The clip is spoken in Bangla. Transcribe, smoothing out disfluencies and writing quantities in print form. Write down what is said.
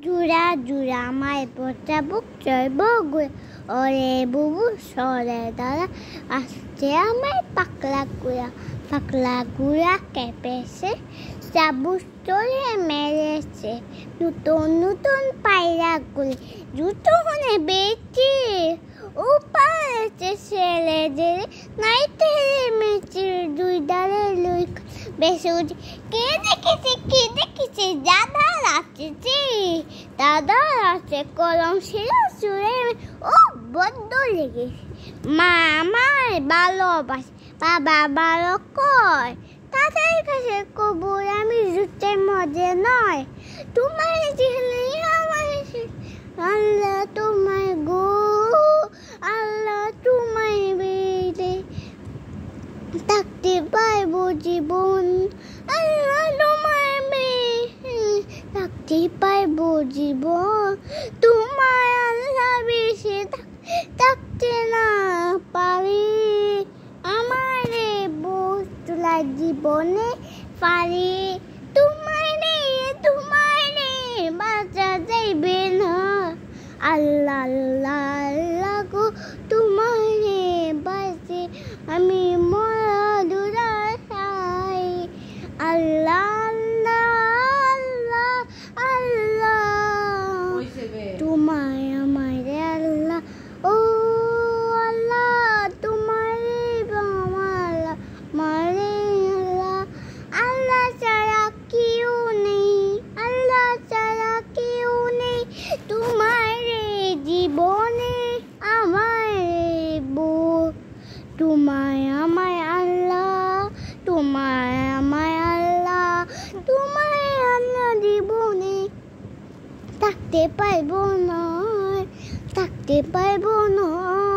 জুড়া জুড়া মায়ের পোতা বুক চড়ব গুড়া ওরে বুবু সরে দাঁড়া আসছে আমায় পাকলা গুড়া কেঁপেছে চাবুক চলে মেরেছে নতুন পায়রা গুলি জুতো হনে বেঁচে উপাড়েছে ছেলেদের নাই তেরে মেচে দুই ডালে লুই বেশি উঠে কে দেখেছে দাদা আছে কলম ছিল চুড়ে ও বড্ড লেগেছে মা আমার ভালোবাসে বাবা ভালো কয় তাদের কাছে কবুল আমি জুতের মধ্যে নয় তোমার ছেলে আমার আল্লাহ তোমার গো আল্লাহ তোমার বেদে থাকতে পারবো জীবন আল্লাহ তোমার থাকতে পারবো জীবন তোমার আল্লাহ বেশি থাকতে না পারি আমার বস্তুলা জীবনে পারি তোমার বাঁচা যাইবে না আল্লাহ আল্লাহ আল্লাহ গো তোমার বাঁচে আমি মরা দুরা চাই আল্লাহ আল্লাহ আল্লাহ তোমার আমার আল্লাহ ও আল্লাহ তোমার মারে আল্লাহ আল্লাহ ছাড়া কেউ নেই তোমার জীবনে আমার তোমার আমার আল্লাহ তোমার আমার আল্লাহ তোমার আল্লাহ জীবনে থাকতে পারবো না